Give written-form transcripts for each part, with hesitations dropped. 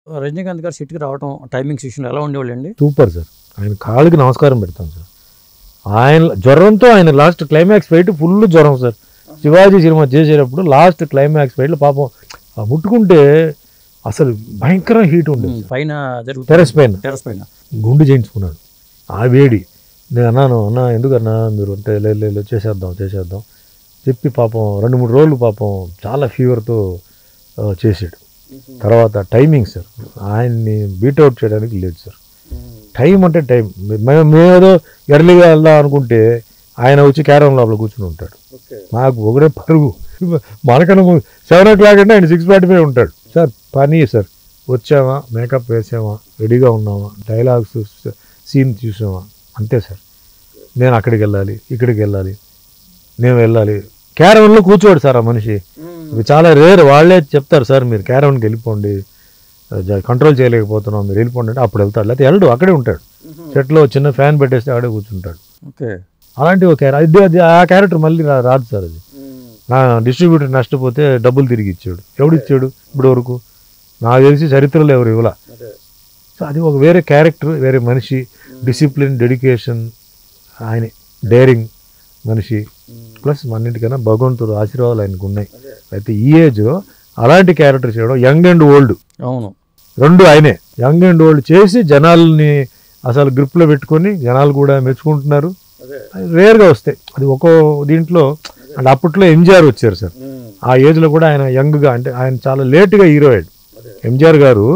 రజనీకాంత్ గారు సిటీకి రావడం టైమింగ్స్ విషయంలో ఎలా ఉండేవాళ్ళండి? Super sir. ఆయన కాళ్ళకి నమస్కారం పెడతాను సార్. ఆయన జ్వరంతో ఆయన లాస్ట్ క్లైమాక్స్ ఫైట్ ఫుల్ జ్వరం సార్. శివాజీ సినిమా చేసేటప్పుడు లాస్ట్ క్లైమాక్స్ ఫైట్లో పాపం ముట్టుకుంటే అసలు భయంకర హీట్ ఉండేది పైన టెర్రస్ పైన గుండు చేయించుకున్నాడు. ఆ వేడి నేను అన్నాను, అన్న ఎందుకన్నా మీరు అంటే లేదు చేసేద్దాం చెప్పి పాపం 2-3 రోజులు పాపం చాలా ఫీవర్తో చేసాడు. తర్వాత టైమింగ్ సార్, ఆయన్ని బీట్అవుట్ చేయడానికి లేదు సార్. టైం అంటే టైం. మేమేదో ఎర్లీగా వెళ్దాం అనుకుంటే ఆయన వచ్చి క్యారమ్ లోపల కూర్చుని ఉంటాడు. మాకు ఒకటే పరుగు. మనకన్నా 7 o'clock అంటే ఆయన 6:45 ఉంటాడు. సార్ పని సార్, వచ్చామా, మేకప్ వేసామా, రెడీగా ఉన్నామా, డైలాగ్స్ సీన్ చూసామా, అంతే సార్. నేను అక్కడికి వెళ్ళాలి, ఇక్కడికి వెళ్ళాలి, నేను వెళ్ళాలి. క్యారవన్లో కూర్చోడు సార్ ఆ మనిషి. ఇవి చాలా రేర్. వాళ్ళే చెప్తారు సార్ మీరు క్యారవన్కి వెళ్ళిపోండి, కంట్రోల్ చేయలేకపోతున్నాం, మీరు వెళ్ళిపోండి అంటే అప్పుడు వెళ్తాడు. లేకపోతే వెళ్ళడు, అక్కడే ఉంటాడు. చెట్లో చిన్న ఫ్యాన్ పెట్టేస్తే అక్కడే కూర్చుంటాడు. ఓకే, అలాంటి ఒక ఆ క్యారెక్టర్ మళ్ళీ రాదు సార్. అది నా డిస్ట్రిబ్యూటర్ నష్టపోతే డబ్బులు తిరిగి ఇచ్చాడు. ఎవడిచ్చాడు ఇప్పుడు వరకు నాకు తెలిసి చరిత్రలో ఎవరు ఇవ్వాల. సో అది ఒక వేరే క్యారెక్టర్, వేరే మనిషి, డిసిప్లిన్, డెడికేషన్, ఆయన డేరింగ్ మనిషి. ప్లస్ అన్నింటికన్నా భగవంతుడు ఆశీర్వాదాలు ఆయనకు ఉన్నాయి. అయితే ఈ ఏజ్లో అలాంటి క్యారెక్టర్ చేయడం, యంగ్ అండ్ ఓల్డ్, అవును, రెండు ఆయనే. యంగ్ అండ్ ఓల్డ్ చేసి జనాల్ని అసలు గ్రిప్లో పెట్టుకొని జనాలు కూడా మెచ్చుకుంటున్నారు. రేర్గా వస్తాయి అది ఒక్కో దీంట్లో. అంటే అప్పట్లో ఎంజిఆర్ వచ్చారు సార్. ఆ ఏజ్లో కూడా ఆయన యంగ్గా, అంటే ఆయన చాలా లేటుగా హీరో అయ్యాడు. ఎంజిఆర్ గారు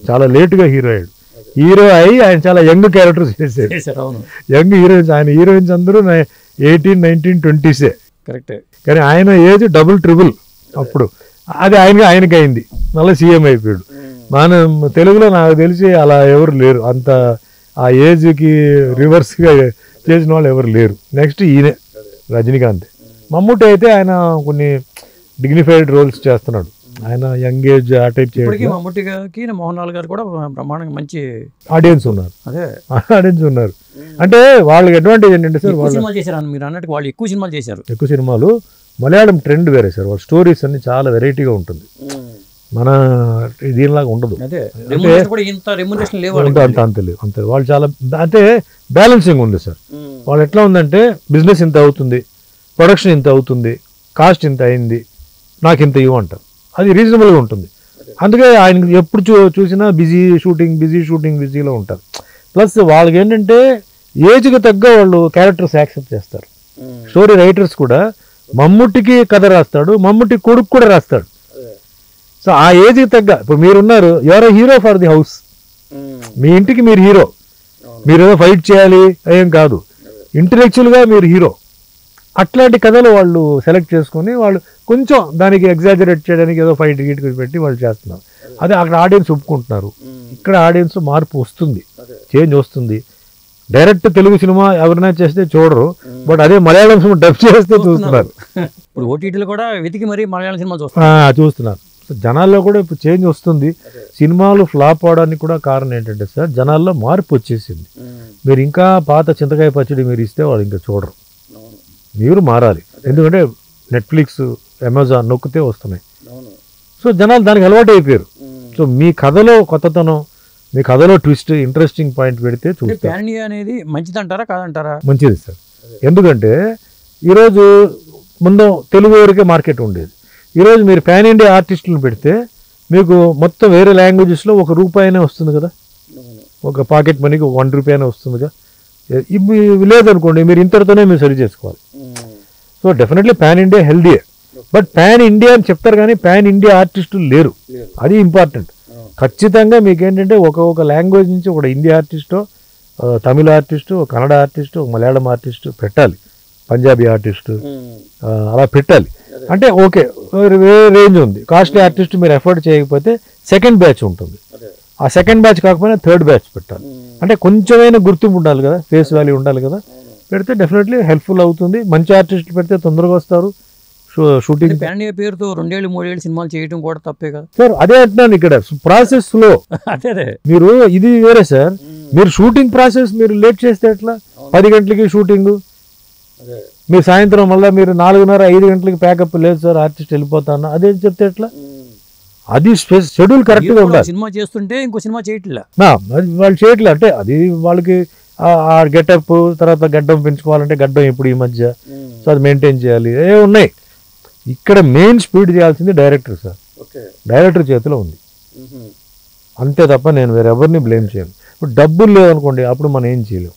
చాలా లేటుగా హీరో అయ్యాడు. హీరో అయ్యి ఆయన చాలా యంగ్ క్యారెక్టర్స్ చేశారు. యంగ్ హీరోయిన్స్, ఆయన హీరోయిన్స్ అందరూ 18, 19, 20s. కరెక్టే. కానీ ఆయన ఏజ్ డబుల్ ట్రిబుల్ అప్పుడు. అది ఆయనకి అయింది. మళ్ళీ సీఎం అయిపోయాడు. మనం తెలుగులో నాకు తెలిసి అలా ఎవరు లేరు, అంత ఆ ఏజ్కి రివర్స్గా చేసిన వాళ్ళు ఎవరు లేరు. నెక్స్ట్ ఈయనే రజనీకాంత్. మమ్ముట్టి అయితే ఆయన కొన్ని డిగ్నిఫైడ్ రోల్స్ చేస్తున్నాడు. ఆయన యంగ్ ఏజ్ ఆ టైప్ చేయడానికి మమ్ముట్టికి మోహన్ లాల్ గారు కూడా బ్రహ్మాండంగా మంచి ఆడియన్స్ ఉన్నారు. అదే ఆడియన్స్ ఉన్నారు. అంటే వాళ్ళకి అడ్వాంటేజ్ ఏంటంటే సార్, వాళ్ళు సినిమాలు చేశారు. మీరు అన్నట్టు వాళ్ళు ఎక్కువ సినిమాలు చేశారు. ఎక్కువ సినిమాలు. మలయాళం ట్రెండ్ వేరే సార్. వాళ్ళ స్టోరీస్ అన్ని చాలా వెరైటీగా ఉంటుంది. మన దీనిలాగా ఉండదు. అంతే అంతే వాళ్ళు చాలా అంటే బ్యాలెన్సింగ్ ఉంది సార్. వాళ్ళు ఎట్లా ఉందంటే బిజినెస్ ఇంత అవుతుంది, ప్రొడక్షన్ ఇంత అవుతుంది, కాస్ట్ ఇంత అయింది, నాకు ఇంత ఇవ్వంటారు. అది రీజనబుల్గా ఉంటుంది. అందుకే ఆయన ఎప్పుడు చూసినా బిజీలో ఉంటారు. ప్లస్ వాళ్ళకి ఏంటంటే ఏజ్కి తగ్గ వాళ్ళు క్యారెక్టర్స్ యాక్సెప్ట్ చేస్తారు. స్టోరీ రైటర్స్ కూడా మమ్ముట్టికి కథ రాస్తాడు, మమ్ముట్టి కొడుకు కూడా రాస్తాడు. సో ఆ ఏజ్కి తగ్గ, ఇప్పుడు మీరున్నారు, ఎవరో హీరో ఫర్ ది హౌస్, మీ ఇంటికి మీరు హీరో. మీరు ఏదో ఫైట్ చేయాలి ఏం కాదు, ఇంటలెక్చువల్గా మీరు హీరో. అట్లాంటి కథలు వాళ్ళు సెలెక్ట్ చేసుకుని వాళ్ళు కొంచెం దానికి ఎగ్జాజరేట్ చేయడానికి ఏదో ఫైట్ గీట్ పెట్టి వాళ్ళు చేస్తున్నారు. అదే అక్కడ ఆడియన్స్ ఒప్పుకుంటున్నారు. ఇక్కడ ఆడియన్స్ మార్పు వస్తుంది, చేంజ్ వస్తుంది. డైరెక్ట్ తెలుగు సినిమా ఎవరైనా చేస్తే చూడరు, బట్ అదే మలయాళం సినిమా డబ్ చేస్తే చూస్తున్నారు. ఇప్పుడు ఓటీటీలో కూడా వెతికి మరీ మలయాళం సినిమా చూస్తున్నారు. జనాల్లో కూడా ఇప్పుడు చేంజ్ వస్తుంది. సినిమాలు ఫ్లాప్ అవడానికి కూడా కారణం ఏంటంటే సార్, జనాల్లో మార్పు వచ్చేసింది. మీరు ఇంకా పాత చింతకాయ పచ్చడి మీరు ఇస్తే వాళ్ళు ఇంకా చూడరు. మీరు మారాలి. ఎందుకంటే నెట్ఫ్లిక్స్, అమెజాన్ నొక్కితే వస్తున్నాయి. సో జనాలు దానికి అలవాటు అయిపోయారు. సో మీ కథలో కొత్తతనం, మీ కథలో ట్విస్ట్, ఇంట్రెస్టింగ్ పాయింట్ పెడితే చూస్తారు. పాన్ ఇండియా అనేది మంచిదంటారా కాదంటారా? మంచిది సార్. ఎందుకంటే ఈరోజు ముందు తెలుగు వరకే మార్కెట్ ఉండేది. ఈరోజు మీరు పాన్ ఇండియా ఆర్టిస్టులను పెడితే మీకు మొత్తం వేరే లాంగ్వేజెస్లో ₹1 వస్తుంది కదా, ఒక పాకెట్ మనీకి ₹1 వస్తుందిగా. ఇవి లేదనుకోండి, మీరు ఇంతటితోనే మీరు సరి చేసుకోవాలి. సో డెఫినెట్లీ పాన్ ఇండియా హెల్దీయే. బట్ పాన్ ఇండియా అని చెప్తారు కానీ పాన్ ఇండియా ఆర్టిస్టులు లేరు. అది ఇంపార్టెంట్. ఖచ్చితంగా మీకు ఏంటంటే ఒక లాంగ్వేజ్ నుంచి ఒక హిందీ ఆర్టిస్టో, Tamil artist, Kannada artist, Malayalam artist పెట్టాలి, పంజాబీ ఆర్టిస్టు అలా పెట్టాలి. అంటే ఓకే రేంజ్ ఉంది. కాస్ట్లీ ఆర్టిస్ట్ మీరు ఎఫర్ట్ చేయకపోతే సెకండ్ బ్యాచ్ ఉంటుంది. ఆ సెకండ్ బ్యాచ్ కాకపోయినా థర్డ్ బ్యాచ్ పెట్టాలి. అంటే కొంచెమైనా గుర్తింపు ఉండాలి కదా, ఫేస్ వాల్యూ ఉండాలి కదా. పెడితే డెఫినెట్లీ హెల్ప్ఫుల్ అవుతుంది. మంచి ఆర్టిస్టులు పెడితే తొందరగా వస్తారు. షూటింగ్ పాన్ ఇండియా పేరుతో 2-3 సినిమాలు చేయడం కూడా తప్పే కదా సార్. అదే అంటున్నాను, ఇక్కడ ప్రాసెస్ లో అదే మీరు ఇది వేరే సార్. మీరు షూటింగ్ ప్రాసెస్ మీరు లేట్ చేస్తే ఎట్లా? 10 గంటలకి షూటింగ్, మీరు సాయంత్రం మళ్ళీ మీరు 4:30, 5 గంటలకి ప్యాకప్ లేదు సార్ ఆర్టిస్ట్ వెళ్ళిపోతాను, అదే చెప్తే ఎట్లా? అది షెడ్యూల్ కరెక్ట్గా ఉండాలి. సినిమా చేస్తుంటే ఇంకో సినిమా చేయట్లే. అది వాళ్ళు చేయట్లే అంటే అది వాళ్ళకి ఆ గెటప్ తర్వాత గడ్డం పెంచుకోవాలంటే గడ్డం ఇప్పుడు ఈ మధ్య సో అది మెయింటైన్ చేయాలి ఉన్నాయి. ఇక్కడ మెయిన్ స్పీడ్ చేయాల్సింది డైరెక్టర్ సార్. డైరెక్టర్ చేతిలో ఉంది అంతే తప్ప నేను వేరెవరిని బ్లేమ్ చేయను. ఇప్పుడు డబ్బులు లేవనుకోండి అప్పుడు మనం ఏం చేయలేం.